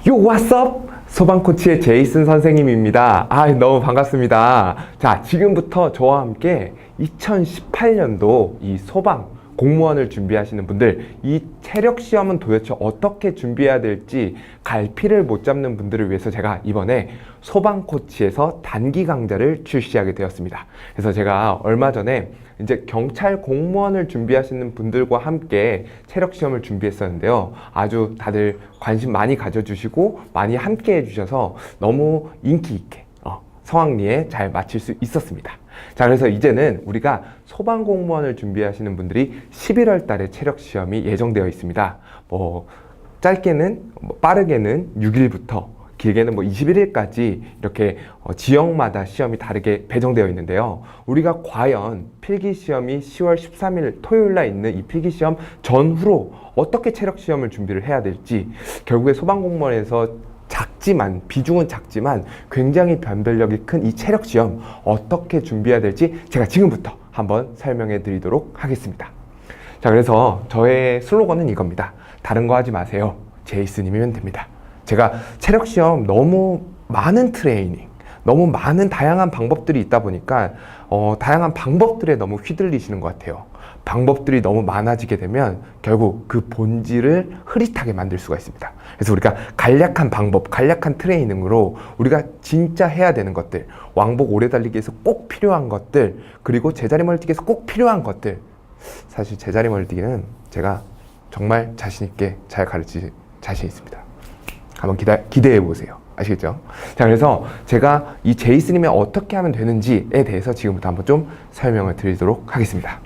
요, 왓썹! 소방코치의 제이슨 선생님입니다. 너무 반갑습니다. 자, 지금부터 저와 함께 2018년도 이 소방 공무원을 준비하시는 분들, 이 체력 시험은 도대체 어떻게 준비해야 될지 갈피를 못 잡는 분들을 위해서 제가 이번에 소방코치에서 단기 강좌를 출시하게 되었습니다. 그래서 제가 얼마 전에 이제 경찰 공무원을 준비하시는 분들과 함께 체력 시험을 준비했었는데요. 아주 다들 관심 많이 가져주시고 많이 함께 해주셔서 너무 인기 있게 성황리에 잘 마칠 수 있었습니다. 자, 그래서 이제는 우리가 소방공무원을 준비하시는 분들이 11월 달에 체력 시험이 예정되어 있습니다. 짧게는, 빠르게는 6일부터, 길게는 21일까지 이렇게 지역마다 시험이 다르게 배정되어 있는데요. 우리가 과연 필기시험이 10월 13일 토요일 날 있는 이 필기시험 전후로 어떻게 체력 시험을 준비를 해야 될지, 결국에 소방공무원에서 비중은 작지만 굉장히 변별력이 큰 이 체력 시험 어떻게 준비해야 될지 제가 지금부터 한번 설명해 드리도록 하겠습니다. 자, 그래서 저의 슬로건은 이겁니다. 다른 거 하지 마세요. 제이슨이면 됩니다. 제가 체력 시험 너무 많은 트레이닝, 너무 많은 다양한 방법들이 있다 보니까 다양한 방법들에 너무 휘둘리시는 것 같아요. 방법들이 너무 많아지게 되면 결국 그 본질을 흐릿하게 만들 수가 있습니다. 그래서 우리가 간략한 방법, 간략한 트레이닝으로 우리가 진짜 해야 되는 것들, 왕복 오래 달리기에서 꼭 필요한 것들, 그리고 제자리 멀티기에서 꼭 필요한 것들. 사실 제자리 멀티기는 제가 정말 자신 있게 잘 가르칠 자신 있습니다. 한번 기대해 보세요. 아시겠죠? 자, 그래서 제가 이 제이슨이면 어떻게 하면 되는지에 대해서 지금부터 한번 좀 설명을 드리도록 하겠습니다.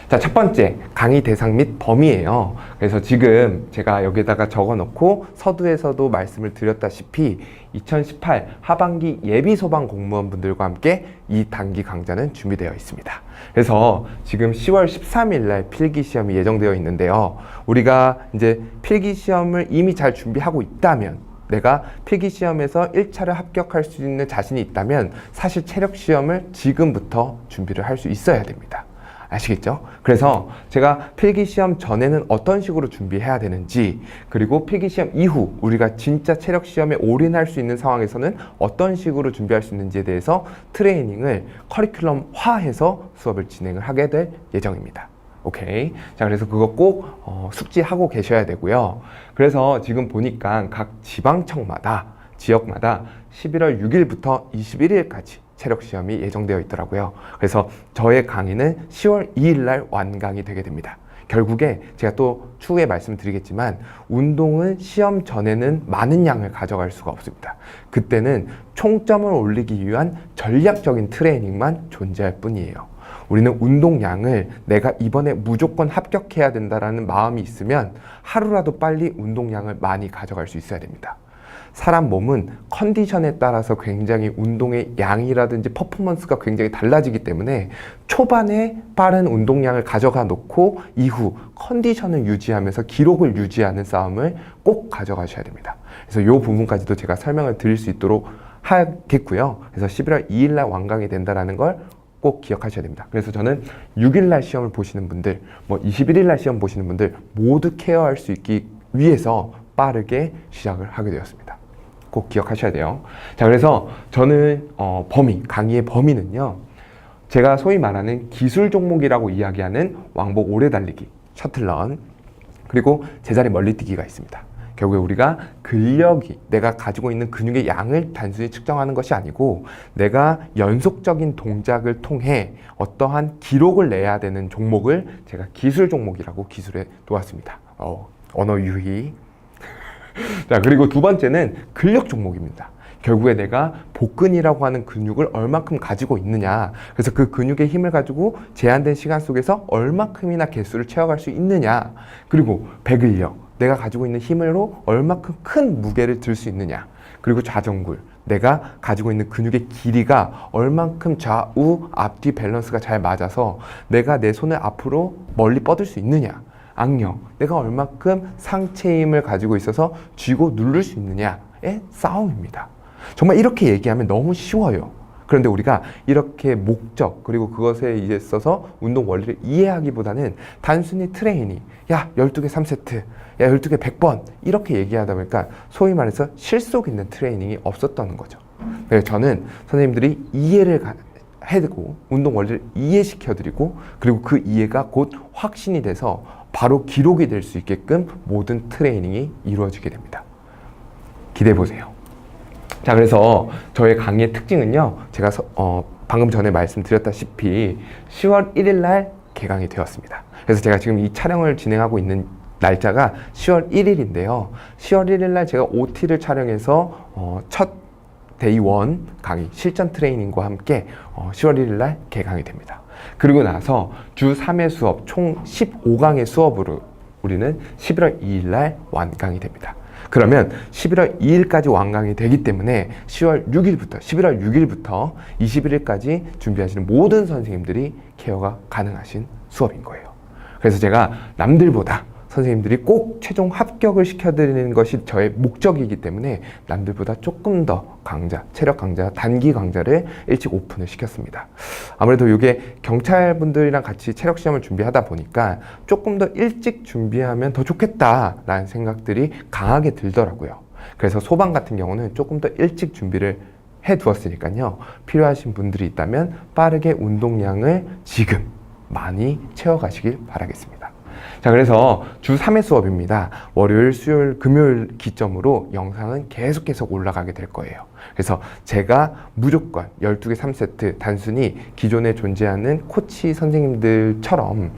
자, 첫 번째, 강의 대상 및 범위예요. 그래서 지금 제가 여기에다가 적어놓고 서두에서도 말씀을 드렸다시피 2018 하반기 예비 소방 공무원 분들과 함께 이 단기 강좌는 준비되어 있습니다. 그래서 지금 10월 13일 날 필기 시험이 예정되어 있는데요. 우리가 이제 필기 시험을 이미 잘 준비하고 있다면, 내가 필기시험에서 1차를 합격할 수 있는 자신이 있다면 사실 체력 시험을 지금부터 준비를 할 수 있어야 됩니다. 아시겠죠? 그래서 제가 필기시험 전에는 어떤 식으로 준비해야 되는지, 그리고 필기시험 이후 우리가 진짜 체력 시험에 올인할 수 있는 상황에서는 어떤 식으로 준비할 수 있는지에 대해서 트레이닝을 커리큘럼화해서 수업을 진행을 하게 될 예정입니다. 오케이. 자, 그래서 그거 꼭 숙지하고 계셔야 되고요. 그래서 지금 보니까 각 지방청마다, 지역마다 11월 6일부터 21일까지 체력 시험이 예정되어 있더라고요. 그래서 저의 강의는 10월 2일 날 완강이 되게 됩니다. 결국에 제가 또 추후에 말씀드리겠지만 운동은 시험 전에는 많은 양을 가져갈 수가 없습니다. 그때는 총점을 올리기 위한 전략적인 트레이닝만 존재할 뿐이에요. 우리는 운동량을 내가 이번에 무조건 합격해야 된다라는 마음이 있으면 하루라도 빨리 운동량을 많이 가져갈 수 있어야 됩니다. 사람 몸은 컨디션에 따라서 굉장히 운동의 양이라든지 퍼포먼스가 굉장히 달라지기 때문에 초반에 빠른 운동량을 가져가 놓고 이후 컨디션을 유지하면서 기록을 유지하는 싸움을 꼭 가져가셔야 됩니다. 그래서 이 부분까지도 제가 설명을 드릴 수 있도록 하겠고요. 그래서 11월 2일 날 완강이 된다는 걸 꼭 기억하셔야 됩니다. 그래서 저는 6일날 시험을 보시는 분들, 21일날 시험 보시는 분들 모두 케어할 수 있기 위해서 빠르게 시작을 하게 되었습니다. 꼭 기억하셔야 돼요. 자, 그래서 저는 강의의 범위는요, 제가 소위 말하는 기술 종목이라고 이야기하는 왕복 오래 달리기, 셔틀런, 그리고 제자리 멀리뛰기가 있습니다. 결국에 우리가 근력이, 내가 가지고 있는 근육의 양을 단순히 측정하는 것이 아니고 내가 연속적인 동작을 통해 어떠한 기록을 내야 되는 종목을 제가 기술 종목이라고 기술해 놓았습니다. 언어 유희. 자, 그리고 두 번째는 근력 종목입니다. 결국에 내가 복근이라고 하는 근육을 얼마큼 가지고 있느냐, 그래서 그 근육의 힘을 가지고 제한된 시간 속에서 얼마큼이나 개수를 채워갈 수 있느냐, 그리고 배근력, 내가 가지고 있는 힘으로 얼마큼 큰 무게를 들 수 있느냐, 그리고 좌정굴, 내가 가지고 있는 근육의 길이가 얼만큼 좌우 앞뒤 밸런스가 잘 맞아서 내가 내 손을 앞으로 멀리 뻗을 수 있느냐, 악력, 내가 얼만큼 상체 힘을 가지고 있어서 쥐고 누를 수 있느냐의 싸움입니다. 정말 이렇게 얘기하면 너무 쉬워요. 그런데 우리가 이렇게 목적 그리고 그것에 있어서 운동 원리를 이해하기보다는 단순히 트레이닝, 야 12개 3세트, 야 12개 100번 이렇게 얘기하다 보니까 소위 말해서 실속 있는 트레이닝이 없었다는 거죠. 그래서 저는 선생님들이 이해를 해드리고 운동 원리를 이해시켜드리고 그리고 그 이해가 곧 확신이 돼서 바로 기록이 될 수 있게끔 모든 트레이닝이 이루어지게 됩니다. 기대해보세요. 자, 그래서 저의 강의의 특징은요, 제가 방금 전에 말씀드렸다시피 10월 1일 날 개강이 되었습니다. 그래서 제가 지금 이 촬영을 진행하고 있는 날짜가 10월 1일인데요. 10월 1일 날 제가 OT를 촬영해서 첫 데이 1 강의, 실전 트레이닝과 함께 10월 1일 날 개강이 됩니다. 그리고 나서 주 3회 수업, 총 15강의 수업으로 우리는 11월 2일 날 완강이 됩니다. 그러면 11월 2일까지 완강이 되기 때문에 11월 6일부터 21일까지 준비하시는 모든 선생님들이 케어가 가능하신 수업인 거예요. 그래서 제가 남들보다 선생님들이 꼭 최종 합격을 시켜드리는 것이 저의 목적이기 때문에 남들보다 조금 더 체력 강좌, 단기 강좌를 일찍 오픈을 시켰습니다. 아무래도 이게 경찰분들이랑 같이 체력 시험을 준비하다 보니까 조금 더 일찍 준비하면 더 좋겠다라는 생각들이 강하게 들더라고요. 그래서 소방 같은 경우는 조금 더 일찍 준비를 해두었으니까요. 필요하신 분들이 있다면 빠르게 운동량을 지금 많이 채워가시길 바라겠습니다. 자, 그래서 주 3회 수업입니다. 월요일, 수요일, 금요일 기점으로 영상은 계속 올라가게 될 거예요. 그래서 제가 무조건 12개 3세트 단순히 기존에 존재하는 코치 선생님들처럼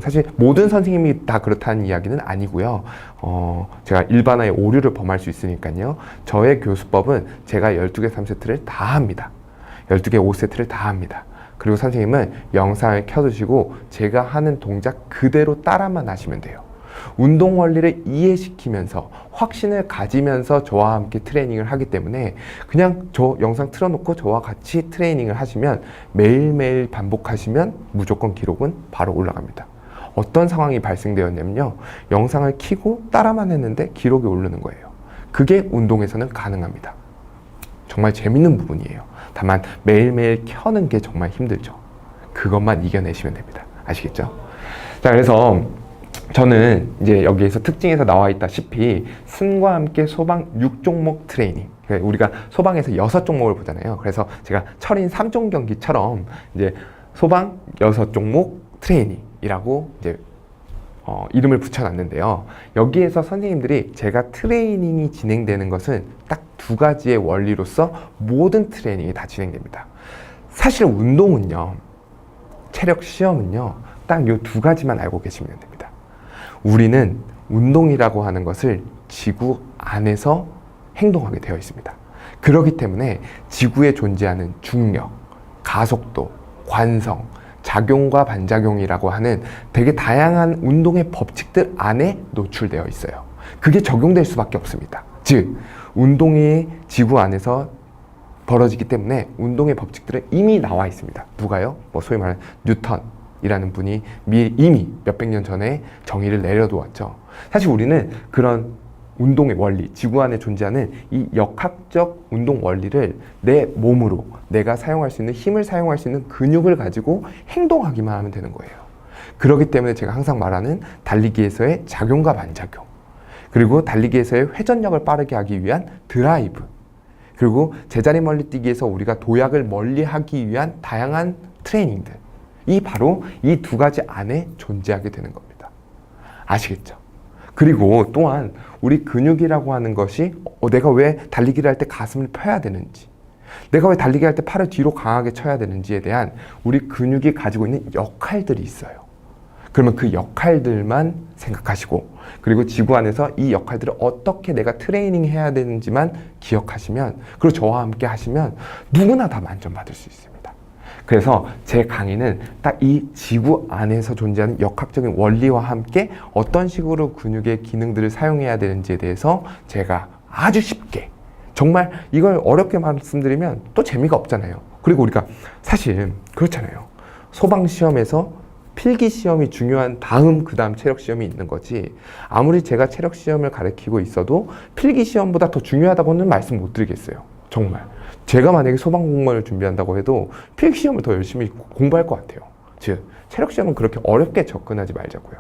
사실 모든 선생님이 다 그렇다는 이야기는 아니고요. 제가 일반화의 오류를 범할 수 있으니까요. 저의 교수법은 제가 12개 3세트를 다 합니다. 12개 5세트를 다 합니다. 그리고 선생님은 영상을 켜두시고 제가 하는 동작 그대로 따라만 하시면 돼요. 운동 원리를 이해시키면서 확신을 가지면서 저와 함께 트레이닝을 하기 때문에 그냥 저 영상 틀어놓고 저와 같이 트레이닝을 하시면 매일매일 반복하시면 무조건 기록은 바로 올라갑니다. 어떤 상황이 발생되었냐면요. 영상을 켜고 따라만 했는데 기록이 오르는 거예요. 그게 운동에서는 가능합니다. 정말 재밌는 부분이에요. 다만 매일매일 켜는 게 정말 힘들죠. 그것만 이겨내시면 됩니다. 아시겠죠? 자, 그래서 저는 이제 여기에서 특징에서 나와 있다시피 승과 함께 소방 6종목 트레이닝. 우리가 소방에서 6종목을 보잖아요. 그래서 제가 철인 3종 경기처럼 이제 소방 6종목 트레이닝이라고 이제 이름을 붙여놨는데요. 여기에서 선생님들이 제가 트레이닝이 진행되는 것은 딱 2가지의 원리로서 모든 트레이닝이 다 진행됩니다. 사실 운동은요, 체력 시험은요, 딱 이 2가지만 알고 계시면 됩니다. 우리는 운동이라고 하는 것을 지구 안에서 행동하게 되어 있습니다. 그렇기 때문에 지구에 존재하는 중력, 가속도, 관성, 작용과 반작용이라고 하는 되게 다양한 운동의 법칙들 안에 노출되어 있어요. 그게 적용될 수밖에 없습니다. 즉, 운동이 지구 안에서 벌어지기 때문에 운동의 법칙들은 이미 나와 있습니다. 누가요? 소위 말하는 뉴턴이라는 분이 이미 몇백 년 전에 정의를 내려두었죠. 사실 우리는 그런 운동의 원리, 지구 안에 존재하는 이 역학적 운동 원리를 내 몸으로 내가 사용할 수 있는 힘을 사용할 수 있는 근육을 가지고 행동하기만 하면 되는 거예요. 그렇기 때문에 제가 항상 말하는 달리기에서의 작용과 반작용, 그리고 달리기에서의 회전력을 빠르게 하기 위한 드라이브, 그리고 제자리 멀리 뛰기에서 우리가 도약을 멀리 하기 위한 다양한 트레이닝들, 이 바로 이 2가지 안에 존재하게 되는 겁니다. 아시겠죠? 그리고 또한 우리 근육이라고 하는 것이 내가 왜 달리기를 할 때 가슴을 펴야 되는지, 내가 왜 달리기 할 때 팔을 뒤로 강하게 쳐야 되는지에 대한 우리 근육이 가지고 있는 역할들이 있어요. 그러면 그 역할들만 생각하시고, 그리고 지구 안에서 이 역할들을 어떻게 내가 트레이닝 해야 되는지만 기억하시면, 그리고 저와 함께 하시면 누구나 다 만점받을 수 있습니다. 그래서 제 강의는 딱 이 지구 안에서 존재하는 역학적인 원리와 함께 어떤 식으로 근육의 기능들을 사용해야 되는지에 대해서 제가 아주 쉽게, 정말 이걸 어렵게 말씀드리면 또 재미가 없잖아요. 그리고 우리가 사실 그렇잖아요. 소방시험에서 필기시험이 중요한 그 다음 체력시험이 있는 거지, 아무리 제가 체력시험을 가르치고 있어도 필기시험보다 더 중요하다고는 말씀 못 드리겠어요. 정말. 제가 만약에 소방공무원을 준비한다고 해도 필기시험을 더 열심히 공부할 것 같아요. 즉, 체력시험은 그렇게 어렵게 접근하지 말자고요.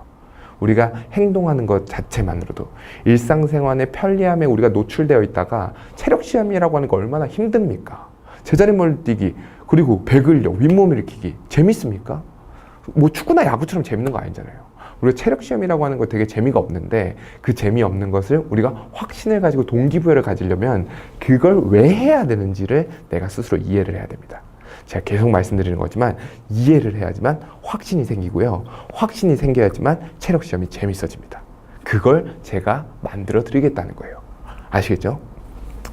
우리가 행동하는 것 자체만으로도 일상생활의 편리함에 우리가 노출되어 있다가 체력시험이라고 하는 거 얼마나 힘듭니까? 제자리 멀뛰기, 그리고 배근력, 윗몸 일으키기 재밌습니까? 뭐 축구나 야구처럼 재밌는 거 아니잖아요. 우리가 체력시험이라고 하는 거 되게 재미가 없는데 그 재미없는 것을 우리가 확신을 가지고 동기부여를 가지려면 그걸 왜 해야 되는지를 내가 스스로 이해를 해야 됩니다. 제가 계속 말씀드리는 거지만 이해를 해야지만 확신이 생기고요. 확신이 생겨야지만 체력시험이 재밌어집니다. 그걸 제가 만들어 드리겠다는 거예요. 아시겠죠?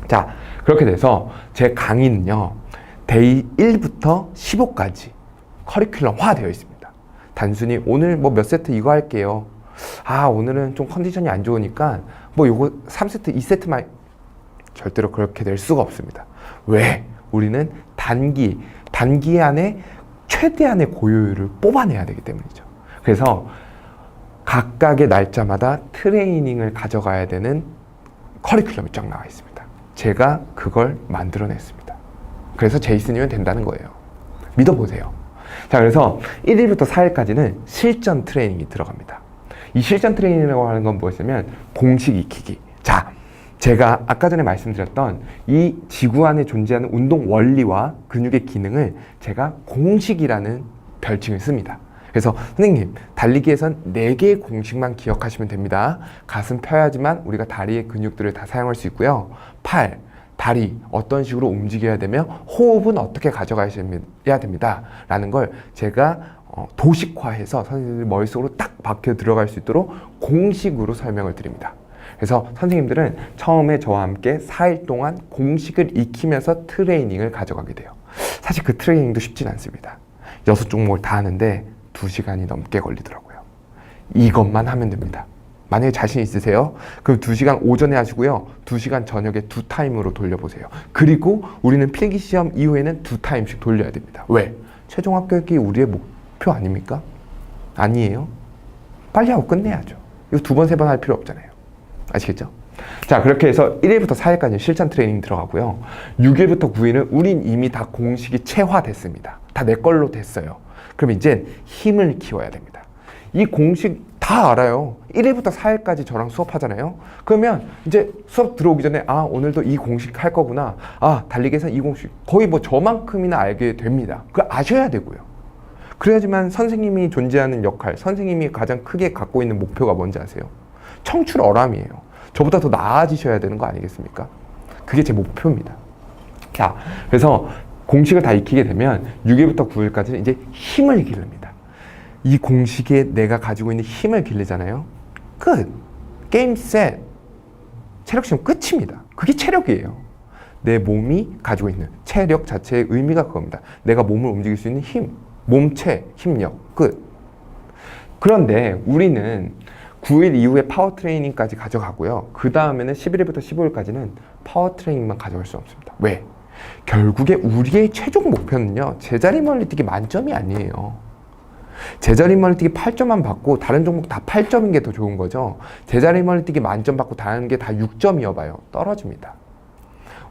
자, 그렇게 돼서 제 강의는요. 데이 1부터 15까지 커리큘럼화 되어 있습니다. 단순히 오늘 뭐 몇 세트 이거 할게요. 아, 오늘은 좀 컨디션이 안 좋으니까 뭐 요거 3세트, 2세트만 절대로 그렇게 될 수가 없습니다. 왜? 우리는 단기 안에 최대한의 고효율을 뽑아내야 되기 때문이죠. 그래서 각각의 날짜마다 트레이닝을 가져가야 되는 커리큘럼이 쫙 나와 있습니다. 제가 그걸 만들어냈습니다. 그래서 제이슨이면 된다는 거예요. 믿어보세요. 자, 그래서 1일부터 4일까지는 실전 트레이닝이 들어갑니다. 이 실전 트레이닝이라고 하는 건 무엇이냐면 공식 익히기. 자, 제가 아까 전에 말씀드렸던 이 지구 안에 존재하는 운동 원리와 근육의 기능을 제가 공식이라는 별칭을 씁니다. 그래서 선생님, 달리기에선 4개의 공식만 기억하시면 됩니다. 가슴 펴야지만 우리가 다리의 근육들을 다 사용할 수 있고요. 팔, 다리 어떤 식으로 움직여야 되며 호흡은 어떻게 가져가야 됩니다 라는 걸 제가 도식화해서 선생님들 머릿속으로 딱 박혀 들어갈 수 있도록 공식으로 설명을 드립니다. 그래서 선생님들은 처음에 저와 함께 4일 동안 공식을 익히면서 트레이닝을 가져가게 돼요. 사실 그 트레이닝도 쉽진 않습니다. 6종목을 다 하는데 2시간이 넘게 걸리더라고요. 이것만 하면 됩니다. 만약에 자신 있으세요? 그럼 2시간 오전에 하시고요. 2시간 저녁에 2타임으로 돌려보세요. 그리고 우리는 필기시험 이후에는 2타임씩 돌려야 됩니다. 왜? 최종 합격이 우리의 목표 아닙니까? 아니에요. 빨리 하고 끝내야죠. 이거 2번, 3번 할 필요 없잖아요. 아시겠죠? 자, 그렇게 해서 1일부터 4일까지 실전 트레이닝 들어가고요. 6일부터 9일은 우린 이미 다 공식이 체화됐습니다. 다 내 걸로 됐어요. 그럼 이제 힘을 키워야 됩니다. 이 공식 다 알아요. 1일부터 4일까지 저랑 수업하잖아요. 그러면 이제 수업 들어오기 전에 아, 오늘도 이 공식 할 거구나. 아, 달리기에서 이 공식 거의 뭐 저만큼이나 알게 됩니다. 그걸 아셔야 되고요. 그래야지만 선생님이 존재하는 역할, 선생님이 가장 크게 갖고 있는 목표가 뭔지 아세요? 청출어람이에요. 저보다 더 나아지셔야 되는 거 아니겠습니까? 그게 제 목표입니다. 자, 그래서 공식을 다 익히게 되면 6일부터 9일까지는 이제 힘을 기릅니다. 이 공식에 내가 가지고 있는 힘을 기르잖아요. 끝. 게임 셋. 체력시험 끝입니다. 그게 체력이에요. 내 몸이 가지고 있는 체력 자체의 의미가 그겁니다. 내가 몸을 움직일 수 있는 힘, 몸체, 힘력, 끝. 그런데 우리는 9일 이후에 파워 트레이닝까지 가져가고요. 그 다음에는 11일부터 15일까지는 파워 트레이닝만 가져갈 수 없습니다. 왜? 결국에 우리의 최종 목표는요, 제자리 멀리뛰기 만점이 아니에요. 제자리 멀리뛰기 8점만 받고 다른 종목 다 8점인 게 더 좋은 거죠. 제자리 멀리뛰기 만점 받고 다른 게 다 6점이어 봐요. 떨어집니다.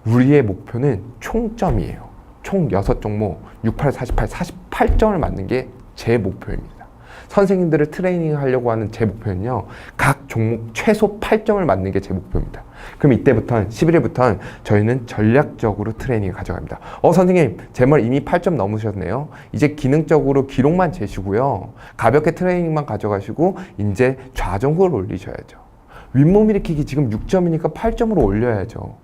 우리의 목표는 총점이에요. 총 6종목 68, 48, 48점을 맞는 게 제 목표입니다. 선생님들을 트레이닝 하려고 하는 제 목표는요, 각 종목 최소 8점을 맞는 게 제 목표입니다. 그럼 이때부터는 11일부터는 저희는 전략적으로 트레이닝을 가져갑니다. 선생님, 제 말 이미 8점 넘으셨네요. 이제 기능적으로 기록만 재시고요, 가볍게 트레이닝만 가져가시고 이제 좌정구를 올리셔야죠. 윗몸 일으키기 지금 6점이니까 8점으로 올려야죠.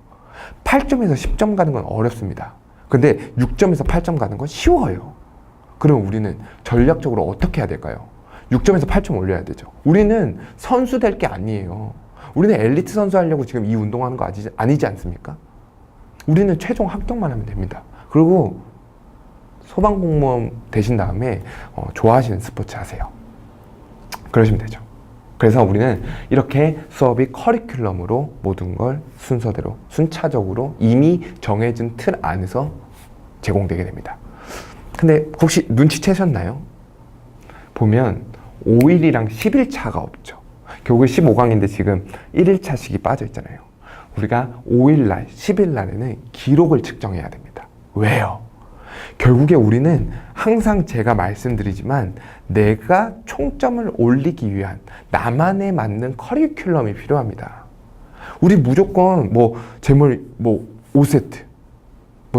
8점에서 10점 가는 건 어렵습니다. 근데 6점에서 8점 가는 건 쉬워요. 그럼 우리는 전략적으로 어떻게 해야 될까요? 6점에서 8점 올려야 되죠. 우리는 선수 될 게 아니에요. 우리는 엘리트 선수 하려고 지금 이 운동하는 거 아니지 않습니까? 우리는 최종 합격만 하면 됩니다. 그리고 소방공무원 되신 다음에 좋아하시는 스포츠 하세요. 그러시면 되죠. 그래서 우리는 이렇게 수업이 커리큘럼으로 모든 걸 순서대로 순차적으로 이미 정해진 틀 안에서 제공되게 됩니다. 근데 혹시 눈치채셨나요? 보면 5일이랑 10일 차가 없죠. 결국에 15강인데 지금 1일차씩이 빠져 있잖아요. 우리가 5일날, 10일날에는 기록을 측정해야 됩니다. 왜요? 결국에 우리는 항상 제가 말씀드리지만 내가 총점을 올리기 위한 나만에 맞는 커리큘럼이 필요합니다. 우리 무조건 제물 5세트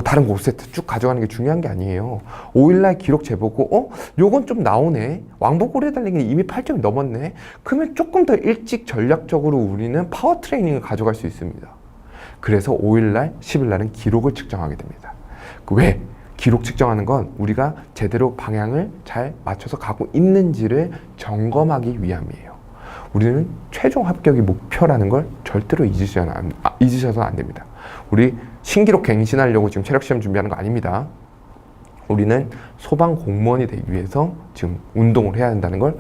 다른 거 5세트 쭉 가져가는 게 중요한 게 아니에요. 5일날 기록 재보고 요건 좀 나오네. 왕복 오래 달리기는 이미 8점이 넘었네. 그러면 조금 더 일찍 전략적으로 우리는 파워 트레이닝을 가져갈 수 있습니다. 그래서 5일날, 10일날은 기록을 측정하게 됩니다. 왜? 기록 측정하는 건 우리가 제대로 방향을 잘 맞춰서 가고 있는지를 점검하기 위함이에요. 우리는 최종 합격이 목표라는 걸 절대로 잊으셔서 안 됩니다. 우리 신기록 갱신하려고 지금 체력시험 준비하는 거 아닙니다. 우리는 소방 공무원이 되기 위해서 지금 운동을 해야 한다는 걸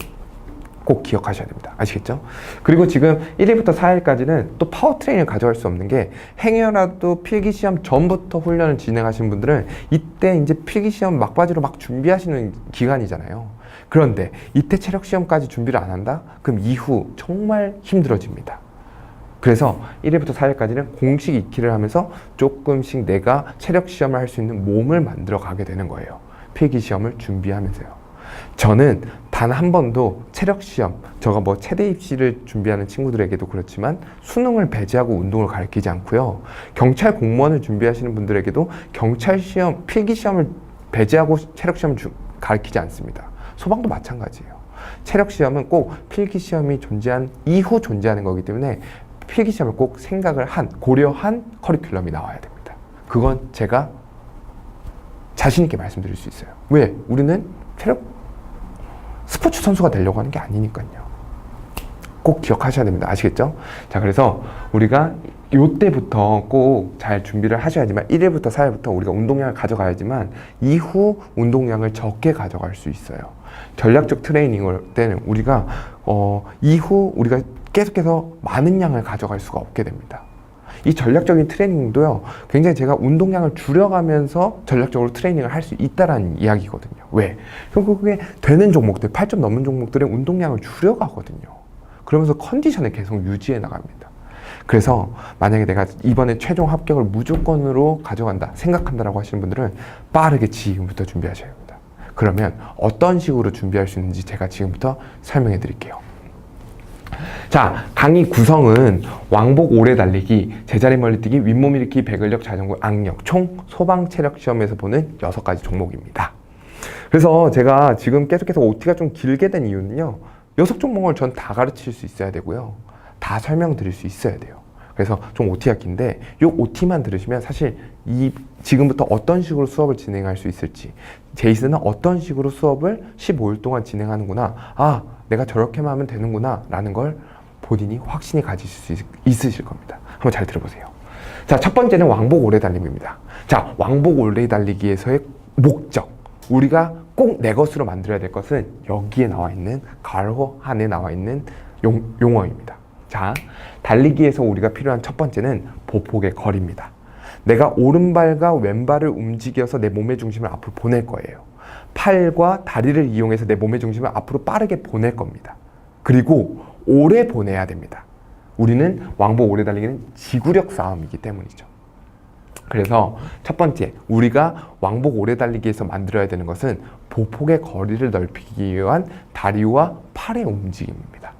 꼭 기억하셔야 됩니다. 아시겠죠? 그리고 지금 1일부터 4일까지는 또 파워 트레이닝을 가져갈 수 없는 게 행여라도 필기시험 전부터 훈련을 진행하시는 분들은 이때 이제 필기시험 막바지로 막 준비하시는 기간이잖아요. 그런데 이때 체력시험까지 준비를 안 한다? 그럼 이후 정말 힘들어집니다. 그래서 1일부터 4일까지는 공식 익히를 하면서 조금씩 내가 체력시험을 할 수 있는 몸을 만들어 가게 되는 거예요. 필기시험을 준비하면서요. 저는 단 한 번도 체력시험, 제가 체대 입시를 준비하는 친구들에게도 그렇지만 수능을 배제하고 운동을 가르치지 않고요. 경찰 공무원을 준비하시는 분들에게도 경찰시험, 필기시험을 배제하고 체력시험을 가르치지 않습니다. 소방도 마찬가지예요. 체력시험은 꼭 필기시험이 존재한 이후 존재하는 거기 때문에 필기시험을 꼭 고려한 커리큘럼이 나와야 됩니다. 그건 제가 자신있게 말씀드릴 수 있어요. 왜? 우리는 스포츠 선수가 되려고 하는 게 아니니까요. 꼭 기억하셔야 됩니다. 아시겠죠? 자, 그래서 우리가 요때부터 꼭 잘 준비를 하셔야지만 1일부터 4일부터 우리가 운동량을 가져가야지만 이후 운동량을 적게 가져갈 수 있어요. 전략적 트레이닝을 때는 우리가 이후 우리가 계속해서 많은 양을 가져갈 수가 없게 됩니다. 이 전략적인 트레이닝도요, 굉장히 제가 운동량을 줄여가면서 전략적으로 트레이닝을 할 수 있다라는 이야기거든요. 왜? 결국에 되는 종목들, 8점 넘는 종목들의 운동량을 줄여가거든요. 그러면서 컨디션을 계속 유지해 나갑니다. 그래서 만약에 내가 이번에 최종 합격을 무조건으로 가져간다, 생각한다라고 하시는 분들은 빠르게 지금부터 준비하셔야 합니다. 그러면 어떤 식으로 준비할 수 있는지 제가 지금부터 설명해 드릴게요. 자, 강의 구성은 왕복 오래 달리기, 제자리 멀리뛰기, 윗몸 일으키기, 배근력, 자전거, 악력, 총 소방 체력 시험에서 보는 6가지 종목입니다. 그래서 제가 지금 계속해서 OT가 좀 길게 된 이유는요, 6종목을 전 다 가르칠 수 있어야 되고요, 다 설명드릴 수 있어야 돼요. 그래서 좀 OT가 긴데 이 OT만 들으시면 사실 지금부터 어떤 식으로 수업을 진행할 수 있을지, 제이슨은 어떤 식으로 수업을 15일 동안 진행하는구나, 내가 저렇게만 하면 되는구나 라는 걸 본인이 확신이 가지실 수 있으실 겁니다. 한번 잘 들어보세요. 자, 첫 번째는 왕복 오래 달림입니다. 자, 왕복 오래 달리기에서의 목적, 우리가 꼭 내 것으로 만들어야 될 것은 여기에 나와 있는 가로 안에 나와 있는 용어입니다. 자, 달리기에서 우리가 필요한 첫 번째는 보폭의 거리입니다. 내가 오른발과 왼발을 움직여서 내 몸의 중심을 앞으로 보낼 거예요. 팔과 다리를 이용해서 내 몸의 중심을 앞으로 빠르게 보낼 겁니다. 그리고 오래 보내야 됩니다. 우리는 왕복 오래 달리기는 지구력 싸움이기 때문이죠. 그래서 첫 번째, 우리가 왕복 오래 달리기에서 만들어야 되는 것은 보폭의 거리를 넓히기 위한 다리와 팔의 움직임입니다.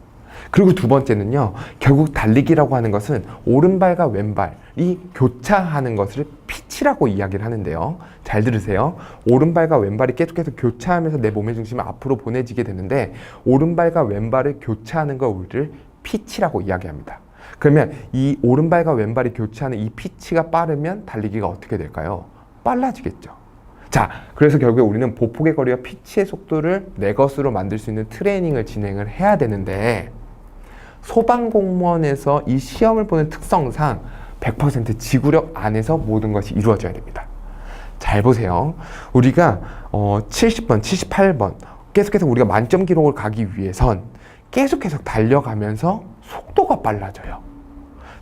그리고 두 번째는요, 결국 달리기라고 하는 것은 오른발과 왼발이 교차하는 것을 피치라고 이야기를 하는데요. 잘 들으세요. 오른발과 왼발이 계속해서 교차하면서 내 몸의 중심을 앞으로 보내지게 되는데, 오른발과 왼발을 교차하는 걸 우리를 피치라고 이야기합니다. 그러면 이 오른발과 왼발이 교차하는 이 피치가 빠르면 달리기가 어떻게 될까요? 빨라지겠죠. 자, 그래서 결국에 우리는 보폭의 거리와 피치의 속도를 내 것으로 만들 수 있는 트레이닝을 진행을 해야 되는데, 소방공무원에서 이 시험을 보는 특성상 100% 지구력 안에서 모든 것이 이루어져야 됩니다. 잘 보세요. 우리가 70번, 78번 계속해서 우리가 만점 기록을 가기 위해선 계속해서 달려가면서 속도가 빨라져요.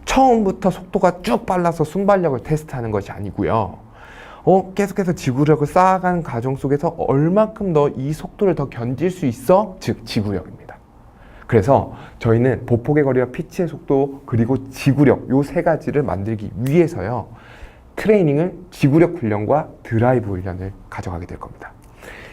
처음부터 속도가 쭉 빨라서 순발력을 테스트하는 것이 아니고요. 계속해서 지구력을 쌓아가는 과정 속에서 얼만큼 너 이 속도를 더 견딜 수 있어? 즉 지구력입니다. 그래서 저희는 보폭의 거리와 피치의 속도 그리고 지구력 요 세 가지를 만들기 위해서요. 트레이닝을 지구력 훈련과 드라이브 훈련을 가져가게 될 겁니다.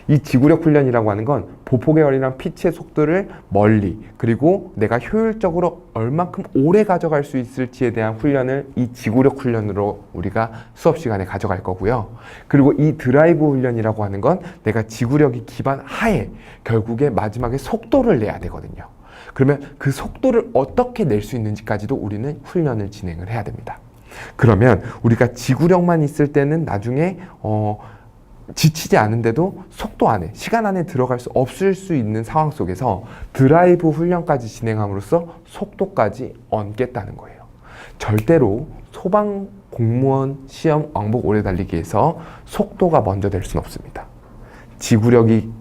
이 지구력 훈련이라고 하는 건 보폭의 거리랑 피치의 속도를 멀리 그리고 내가 효율적으로 얼만큼 오래 가져갈 수 있을지에 대한 훈련을 이 지구력 훈련으로 우리가 수업 시간에 가져갈 거고요. 그리고 이 드라이브 훈련이라고 하는 건 내가 지구력이 기반 하에 결국에 마지막에 속도를 내야 되거든요. 그러면 그 속도를 어떻게 낼 수 있는지까지도 우리는 훈련을 진행을 해야 됩니다. 그러면 우리가 지구력만 있을 때는 나중에 지치지 않은데도 속도 안에, 시간 안에 들어갈 수 없을 수 있는 상황 속에서 드라이브 훈련까지 진행함으로써 속도까지 얻겠다는 거예요. 절대로 소방 공무원 시험 왕복 오래 달리기에서 속도가 먼저 될 수는 없습니다. 지구력이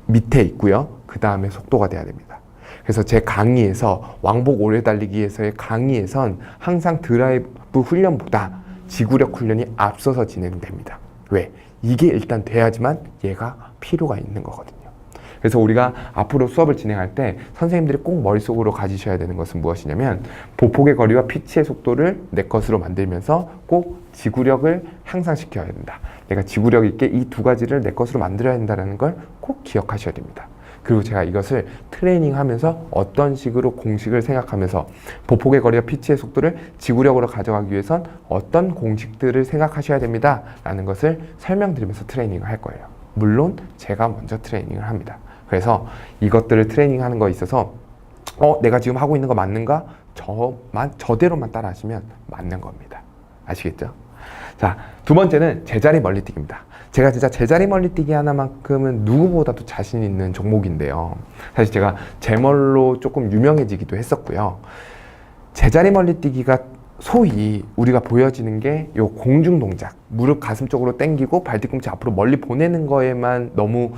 밑에 있고요. 그 다음에 속도가 돼야 됩니다. 그래서 제 강의에서 왕복 오래 달리기에서의 강의에선 항상 드라이브 훈련보다 지구력 훈련이 앞서서 진행됩니다. 왜? 이게 일단 돼야지만 얘가 필요가 있는 거거든요. 그래서 우리가 앞으로 수업을 진행할 때 선생님들이 꼭 머릿속으로 가지셔야 되는 것은 무엇이냐면 보폭의 거리와 피치의 속도를 내 것으로 만들면서 꼭 지구력을 향상시켜야 된다. 내가 지구력 있게 이 두 가지를 내 것으로 만들어야 된다는 걸 꼭 기억하셔야 됩니다. 그리고 제가 이것을 트레이닝하면서 어떤 식으로 공식을 생각하면서 보폭의 거리와 피치의 속도를 지구력으로 가져가기 위해선 어떤 공식들을 생각하셔야 됩니다 라는 것을 설명드리면서 트레이닝을 할 거예요. 물론 제가 먼저 트레이닝을 합니다. 그래서 이것들을 트레이닝하는 거에 있어서 내가 지금 하고 있는 거 맞는가? 저대로만 따라 하시면 맞는 겁니다. 아시겠죠? 자, 두 번째는 제자리 멀리뛰기입니다. 제가 진짜 제자리 멀리뛰기 하나만큼은 누구보다도 자신 있는 종목인데요. 사실 제가 제멀로 조금 유명해지기도 했었고요. 제자리 멀리뛰기가 소위 우리가 보여지는 게 요 공중 동작, 무릎 가슴 쪽으로 당기고 발뒤꿈치 앞으로 멀리 보내는 거에만 너무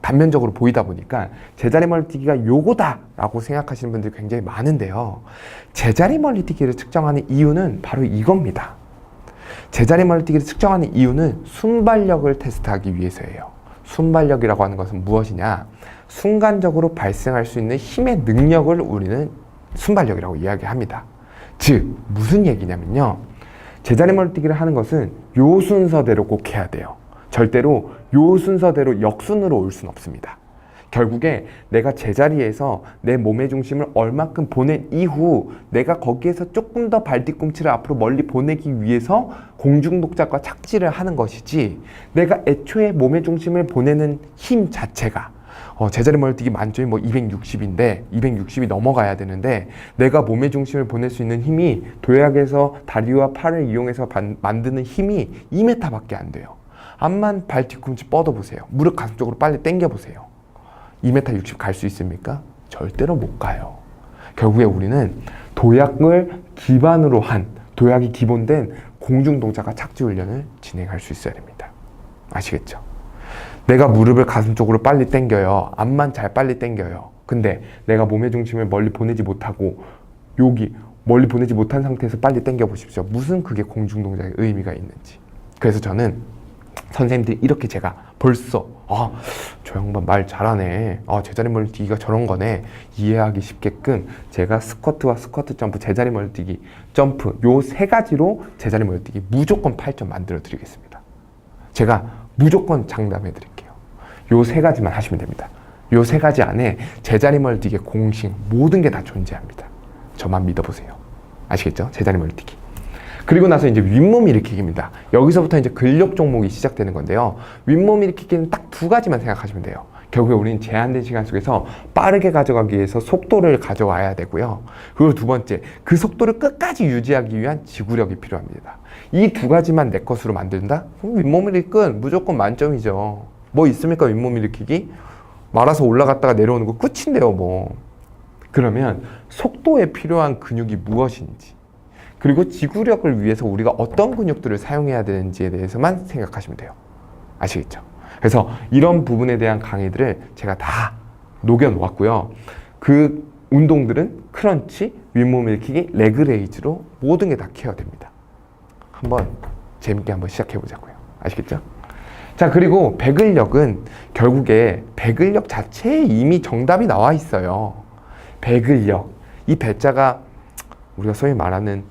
단면적으로 보이다 보니까 제자리 멀리뛰기가 요거다 라고 생각하시는 분들이 굉장히 많은데요. 제자리 멀리뛰기를 측정하는 이유는 바로 이겁니다. 제자리 멀리뛰기를 측정하는 이유는 순발력을 테스트하기 위해서예요. 순발력이라고 하는 것은 무엇이냐? 순간적으로 발생할 수 있는 힘의 능력을 우리는 순발력이라고 이야기합니다. 즉 무슨 얘기냐면요. 제자리 멀리뛰기를 하는 것은 요 순서대로 꼭 해야 돼요. 절대로 요 순서대로 역순으로 올 수는 없습니다. 결국에 내가 제자리에서 내 몸의 중심을 얼만큼 보낸 이후 내가 거기에서 조금 더 발뒤꿈치를 앞으로 멀리 보내기 위해서 공중 동작과 착지를 하는 것이지 내가 애초에 몸의 중심을 보내는 힘 자체가 제자리 멀리뛰기 만점이 260인데 260이 넘어가야 되는데 내가 몸의 중심을 보낼 수 있는 힘이 도약에서 다리와 팔을 이용해서 만드는 힘이 2m밖에 안 돼요. 암만 발뒤꿈치 뻗어보세요. 무릎 가슴 쪽으로 빨리 당겨보세요. 2m 60 갈 수 있습니까? 절대로 못 가요. 결국에 우리는 도약을 기반으로 한 도약이 기본된 공중 동작과 착지 훈련을 진행할 수 있어야 됩니다. 아시겠죠? 내가 무릎을 가슴 쪽으로 빨리 당겨요. 암만 잘 빨리 당겨요. 근데 내가 몸의 중심을 멀리 보내지 못하고 여기 멀리 보내지 못한 상태에서 빨리 당겨 보십시오. 무슨 그게 공중 동작의 의미가 있는지. 그래서 저는 선생님들이 이렇게 제가 벌써 저 양반 말 잘하네, 제자리 멀리뛰기가 저런 거네 이해하기 쉽게끔 제가 스쿼트와 스쿼트 점프, 제자리 멀리뛰기 점프 요 세 가지로 제자리 멀리뛰기 무조건 8점 만들어 드리겠습니다. 제가 무조건 장담해 드릴게요. 요 세 가지만 하시면 됩니다. 요 세 가지 안에 제자리 멀리뛰기의 공식 모든 게 다 존재합니다. 저만 믿어보세요. 아시겠죠? 제자리 멀리뛰기. 그리고 나서 이제 윗몸 일으키기입니다. 여기서부터 이제 근력 종목이 시작되는 건데요. 윗몸 일으키기는 딱 두 가지만 생각하시면 돼요. 결국에 우리는 제한된 시간 속에서 빠르게 가져가기 위해서 속도를 가져와야 되고요. 그리고 두 번째, 그 속도를 끝까지 유지하기 위한 지구력이 필요합니다. 이 두 가지만 내 것으로 만든다? 그럼 윗몸 일으키기는 무조건 만점이죠. 뭐 있습니까? 윗몸 일으키기? 말아서 올라갔다가 내려오는 거 끝인데요, 뭐. 그러면 속도에 필요한 근육이 무엇인지, 그리고 지구력을 위해서 우리가 어떤 근육들을 사용해야 되는지에 대해서만 생각하시면 돼요. 아시겠죠? 그래서 이런 부분에 대한 강의들을 제가 다 녹여 놓았고요. 그 운동들은 크런치, 윗몸 일으키기, 레그 레이즈로 모든 게 다 케어됩니다. 한번 재밌게 한번 시작해 보자고요. 아시겠죠? 자, 그리고 배근력은 결국에 배근력 자체에 이미 정답이 나와 있어요. 배근력. 이 배자가 우리가 소위 말하는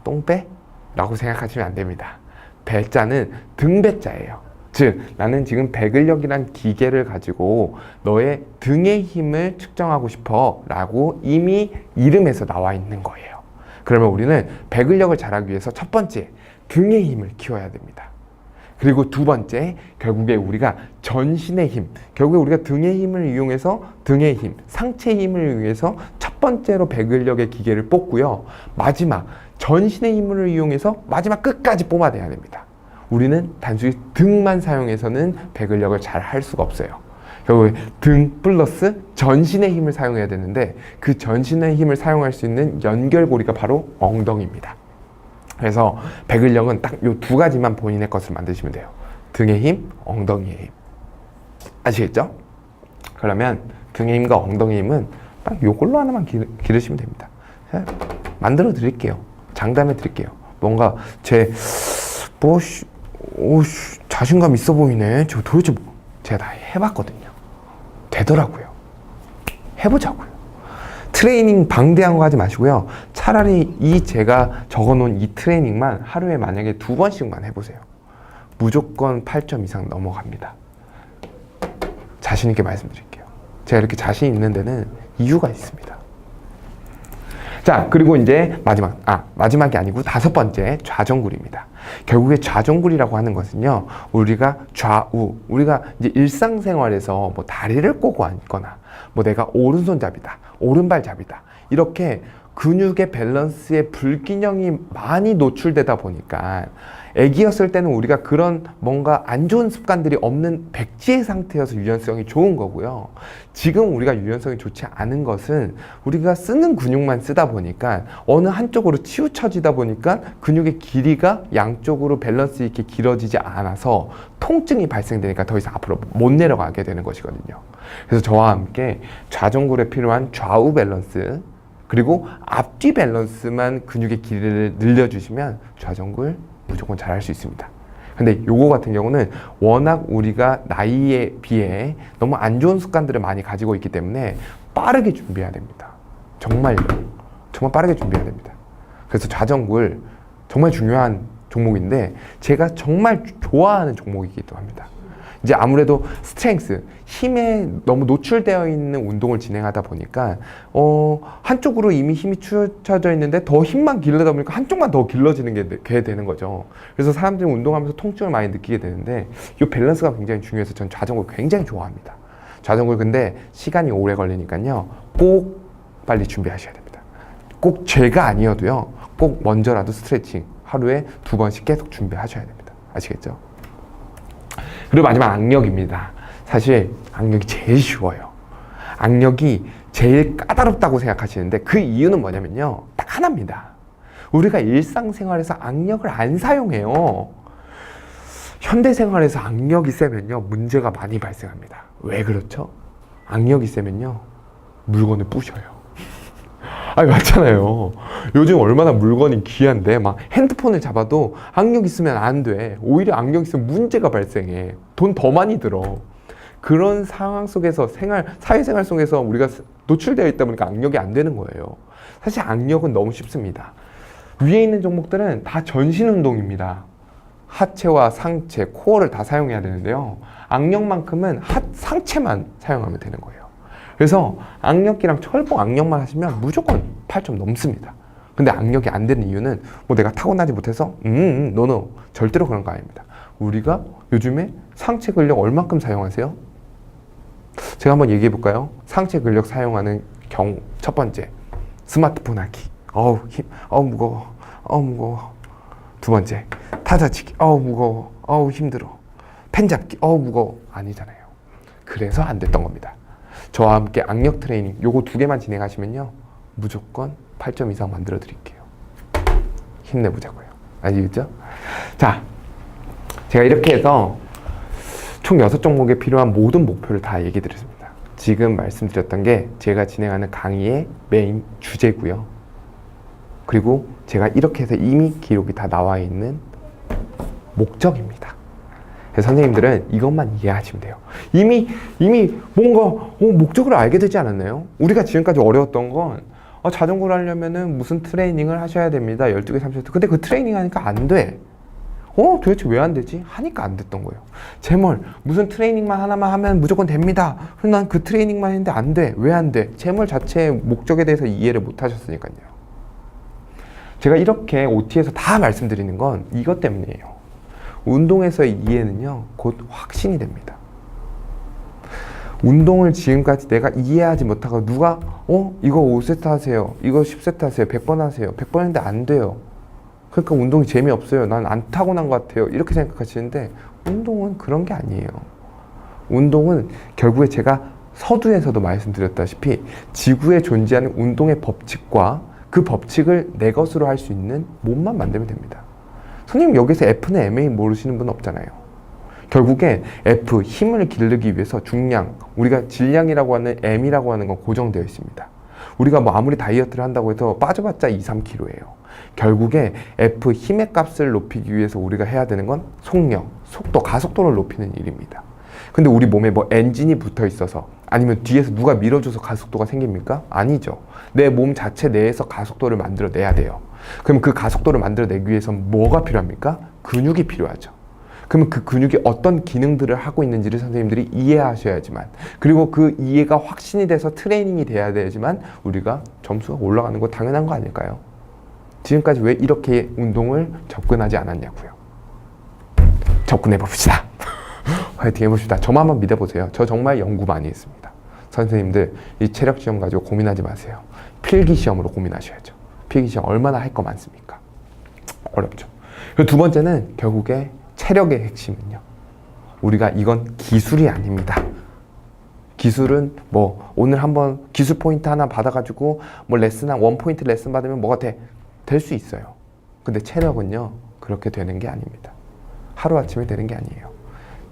똥배라고 생각하시면 안 됩니다. 배자는 등배자예요. 즉 나는 지금 배근력이란 기계를 가지고 너의 등의 힘을 측정하고 싶어 라고 이미 이름에서 나와 있는 거예요. 그러면 우리는 배근력을 잘하기 위해서 첫 번째 등의 힘을 키워야 됩니다. 그리고 두 번째, 결국에 우리가 전신의 힘, 결국에 우리가 등의 힘을 이용해서 등의 힘, 상체의 힘을 위해서 첫 번째로 배근력의 기계를 뽑고요. 마지막, 전신의 힘을 이용해서 마지막 끝까지 뽑아내야 됩니다. 우리는 단순히 등만 사용해서는 배근력을 잘 할 수가 없어요. 결국에 등 플러스 전신의 힘을 사용해야 되는데 그 전신의 힘을 사용할 수 있는 연결고리가 바로 엉덩이입니다. 그래서 배근력은 딱 요 두 가지만 본인의 것을 만드시면 돼요. 등의 힘, 엉덩이의 힘. 아시겠죠? 그러면 등의 힘과 엉덩이의 힘은 딱 요걸로 하나만 기르시면 됩니다. 만들어 드릴게요. 장담해 드릴게요. 뭔가 자신감 있어 보이네. 저 도대체 제가 다 해봤거든요. 되더라고요. 해보자고요. 트레이닝 방대한 거 하지 마시고요. 차라리 제가 적어놓은 이 트레이닝만 하루에 만약에 2번씩만 해보세요. 무조건 8점 이상 넘어갑니다. 자신 있게 말씀드릴게요. 제가 이렇게 자신 있는 데는 이유가 있습니다. 자, 그리고 이제 마지막이 아니고 5번째, 좌전굴입니다. 결국에 좌전굴이라고 하는 것은요, 우리가 우리가 이제 일상생활에서 뭐 다리를 꼬고 앉거나, 뭐 내가 오른손잡이다, 오른발잡이다, 이렇게 근육의 밸런스에 불균형이 많이 노출되다 보니까 애기였을 때는 우리가 그런 뭔가 안 좋은 습관들이 없는 백지의 상태여서 유연성이 좋은 거고요. 지금 우리가 유연성이 좋지 않은 것은 우리가 쓰는 근육만 쓰다 보니까 어느 한쪽으로 치우쳐지다 보니까 근육의 길이가 양쪽으로 밸런스 있게 길어지지 않아서 통증이 발생되니까 더 이상 앞으로 못 내려가게 되는 것이거든요. 그래서 저와 함께 좌전굴에 필요한 좌우 밸런스 그리고 앞뒤 밸런스만 근육의 길이를 늘려주시면 좌전굴 무조건 잘할 수 있습니다. 근데 요거 같은 경우는 워낙 우리가 나이에 비해 너무 안 좋은 습관들을 많이 가지고 있기 때문에 빠르게 준비해야 됩니다. 정말 빠르게 준비해야 됩니다. 그래서 좌전굴 정말 중요한 종목인데 제가 정말 좋아하는 종목이기도 합니다. 이제 아무래도 스트렝스, 힘에 너무 노출되어 있는 운동을 진행하다 보니까 한쪽으로 이미 힘이 치우쳐져 있는데 더 힘만 길러다 보니까 한쪽만 더 길러지는 게 되는 거죠. 그래서 사람들이 운동하면서 통증을 많이 느끼게 되는데 이 밸런스가 굉장히 중요해서 전 좌전굴 굉장히 좋아합니다. 좌전굴 근데 시간이 오래 걸리니까요. 꼭 빨리 준비하셔야 됩니다. 꼭 제가 아니어도요. 꼭 먼저라도 스트레칭 하루에 2번씩 계속 준비하셔야 됩니다. 아시겠죠? 그리고 마지막 악력입니다. 사실 악력이 제일 쉬워요. 악력이 제일 까다롭다고 생각하시는데 그 이유는 뭐냐면요. 딱 하나입니다. 우리가 일상생활에서 악력을 안 사용해요. 현대생활에서 악력이 세면요. 문제가 많이 발생합니다. 왜 그렇죠? 악력이 세면요. 물건을 부셔요. 아니 맞잖아요. 요즘 얼마나 물건이 귀한데 막 핸드폰을 잡아도 악력 있으면 안 돼. 오히려 악력 있으면 문제가 발생해. 돈 더 많이 들어. 그런 상황 속에서 사회생활 속에서 우리가 노출되어 있다 보니까 악력이 안 되는 거예요. 사실 악력은 너무 쉽습니다. 위에 있는 종목들은 다 전신 운동입니다. 하체와 상체, 코어를 다 사용해야 되는데요. 악력만큼은 상체만 사용하면 되는 거예요. 그래서 악력기랑 철봉 악력만 하시면 무조건 8점 넘습니다. 근데 악력이 안 되는 이유는 뭐 내가 타고나지 못해서 노 절대로 그런 거 아닙니다. 우리가 요즘에 상체 근력 얼만큼 사용하세요? 제가 한번 얘기해 볼까요? 상체 근력 사용하는 경우 첫 번째 스마트폰 하기 무거워 두 번째 타자치기 무거워 힘들어 펜 잡기 무거워 아니잖아요. 그래서 안 됐던 겁니다. 저와 함께 악력 트레이닝 요거 2개만 진행하시면요 무조건 8점 이상 만들어 드릴게요. 힘내보자고요. 아시겠죠? 자, 제가 이렇게 해서 총 6종목에 필요한 모든 목표를 다 얘기 드렸습니다. 지금 말씀드렸던 게 제가 진행하는 강의의 메인 주제고요. 그리고 제가 이렇게 해서 이미 기록이 다 나와 있는 목적입니다. 그래서 선생님들은 이것만 이해하시면 돼요. 이미 뭔가 목적을 알게 되지 않았나요? 우리가 지금까지 어려웠던 건 자전거를 하려면은 무슨 트레이닝을 하셔야 됩니다. 12개, 30개. 근데 그 트레이닝 하니까 안 돼. 도대체 왜 안 되지? 하니까 안 됐던 거예요. 제멀 무슨 트레이닝만 하나만 하면 무조건 됩니다. 그럼 난 그 트레이닝만 했는데 안 돼. 왜 안 돼? 제멀 자체의 목적에 대해서 이해를 못 하셨으니까요. 제가 이렇게 OT에서 다 말씀드리는 건 이것 때문이에요. 운동에서의 이해는요, 곧 확신이 됩니다. 운동을 지금까지 내가 이해하지 못하고 누가 이거 5세트 하세요. 이거 10세트 하세요. 100번 하세요. 100번 했는데 안 돼요. 그러니까 운동이 재미없어요. 난 안 타고난 것 같아요. 이렇게 생각하시는데 운동은 그런 게 아니에요. 운동은 결국에 제가 서두에서도 말씀드렸다시피 지구에 존재하는 운동의 법칙과 그 법칙을 내 것으로 할 수 있는 몸만 만들면 됩니다. 선생님 여기서 F는 MA 모르시는 분 없잖아요. 결국에 F, 힘을 기르기 위해서 중량, 우리가 질량이라고 하는 M이라고 하는 건 고정되어 있습니다. 우리가 뭐 아무리 다이어트를 한다고 해서 빠져봤자 2, 3kg예요. 결국에 F, 힘의 값을 높이기 위해서 우리가 해야 되는 건 속력, 속도, 가속도를 높이는 일입니다. 근데 우리 몸에 뭐 엔진이 붙어 있어서 아니면 뒤에서 누가 밀어줘서 가속도가 생깁니까? 아니죠. 내 몸 자체 내에서 가속도를 만들어내야 돼요. 그럼 그 가속도를 만들어내기 위해서는 뭐가 필요합니까? 근육이 필요하죠. 그러면 그 근육이 어떤 기능들을 하고 있는지를 선생님들이 이해하셔야지만, 그리고 그 이해가 확신이 돼서 트레이닝이 돼야 되지만 우리가 점수가 올라가는 거 당연한 거 아닐까요? 지금까지 왜 이렇게 운동을 접근하지 않았냐고요. 접근해 봅시다. 화이팅 해봅시다. 저만 한번 믿어보세요. 저 정말 연구 많이 했습니다. 선생님들 이 체력 시험 가지고 고민하지 마세요. 필기 시험으로 고민하셔야죠. 필기 시험 얼마나 할 거 많습니까? 어렵죠. 그리고 두 번째는 결국에 체력의 핵심은요, 우리가 이건 기술이 아닙니다. 기술은 뭐 오늘 한번 기술 포인트 하나 받아가지고 뭐 레슨 한 원 포인트 레슨 받으면 뭐가 될 수 있어요. 근데 체력은요 그렇게 되는 게 아닙니다. 하루아침에 되는 게 아니에요.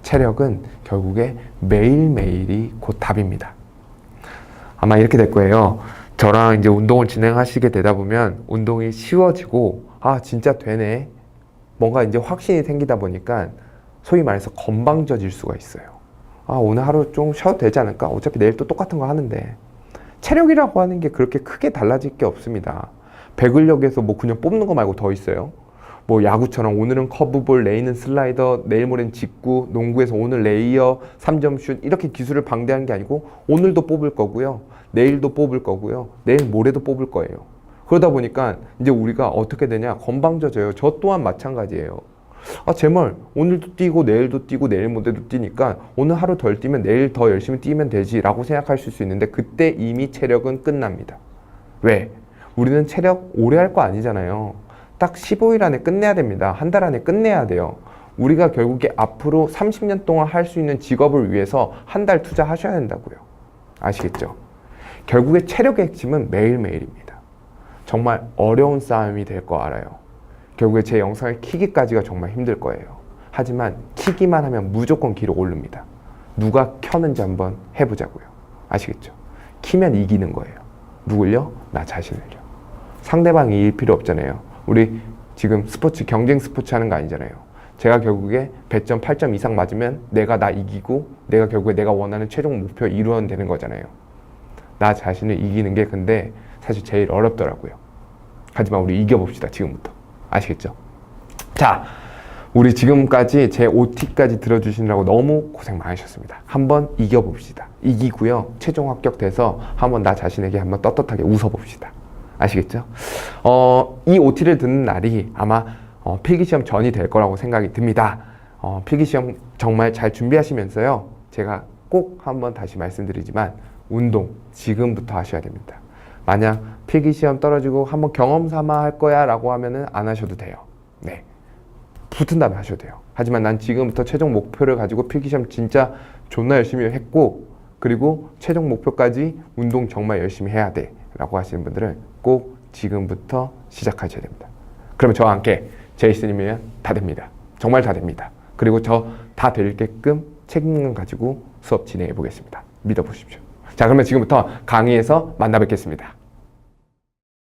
체력은 결국에 매일매일이 곧 답입니다. 아마 이렇게 될 거예요. 저랑 이제 운동을 진행하시게 되다 보면 운동이 쉬워지고 진짜 되네, 뭔가 이제 확신이 생기다 보니까 소위 말해서 건방져질 수가 있어요. 오늘 하루 좀 쉬어도 되지 않을까? 어차피 내일 또 똑같은 거 하는데. 체력이라고 하는 게 그렇게 크게 달라질 게 없습니다. 배근력에서 뭐 그냥 뽑는 거 말고 더 있어요. 뭐 야구처럼 오늘은 커브볼, 내일은 슬라이더, 내일 모레는 직구, 농구에서 오늘 레이어, 3점 슛, 이렇게 기술을 방대한 게 아니고 오늘도 뽑을 거고요, 내일도 뽑을 거고요, 내일 모레도 뽑을 거예요. 그러다 보니까 이제 우리가 어떻게 되냐, 건방져져요. 저 또한 마찬가지예요. 제발 오늘도 뛰고 내일도 뛰고 내일 모레도 뛰니까 오늘 하루 덜 뛰면 내일 더 열심히 뛰면 되지 라고 생각하실 수 있는데, 그때 이미 체력은 끝납니다. 왜? 우리는 체력 오래 할 거 아니잖아요. 딱 15일 안에 끝내야 됩니다. 한 달 안에 끝내야 돼요. 우리가 결국에 앞으로 30년 동안 할 수 있는 직업을 위해서 한 달 투자하셔야 된다고요. 아시겠죠? 결국에 체력의 핵심은 매일매일입니다. 정말 어려운 싸움이 될 거 알아요. 결국에 제 영상을 키기까지가 정말 힘들 거예요. 하지만 키기만 하면 무조건 기록 오릅니다. 누가 켜는지 한번 해보자고요. 아시겠죠? 키면 이기는 거예요. 누굴요? 나 자신을요. 상대방이 이길 필요 없잖아요. 우리 지금 스포츠, 경쟁 스포츠 하는 거 아니잖아요. 제가 결국에 100점, 8점 이상 맞으면 내가 나 이기고 내가 결국에 내가 원하는 최종 목표 이루어야 되는 거잖아요. 나 자신을 이기는 게 근데 사실 제일 어렵더라고요. 하지만 우리 이겨봅시다, 지금부터. 아시겠죠? 자, 우리 지금까지 제 OT까지 들어주시느라고 너무 고생 많으셨습니다. 한번 이겨봅시다. 이기고요, 최종 합격돼서 한번 나 자신에게 한번 떳떳하게 웃어봅시다. 아시겠죠? 이 OT를 듣는 날이 아마 필기시험 전이 될 거라고 생각이 듭니다. 필기시험 정말 잘 준비하시면서요, 제가 꼭 한번 다시 말씀드리지만 운동 지금부터 하셔야 됩니다. 만약 필기시험 떨어지고 한번 경험 삼아 할 거야 라고 하면은 안 하셔도 돼요. 네, 붙은 다음에 하셔도 돼요. 하지만 난 지금부터 최종 목표를 가지고 필기시험 진짜 존나 열심히 했고, 그리고 최종 목표까지 운동 정말 열심히 해야 돼 라고 하시는 분들은 꼭 지금부터 시작하셔야 됩니다. 그러면 저와 함께 제이슨이면 다 됩니다. 정말 다 됩니다. 그리고 저 다 되게끔 책임감 가지고 수업 진행해 보겠습니다. 믿어보십시오. 자, 그러면 지금부터 강의에서 만나 뵙겠습니다.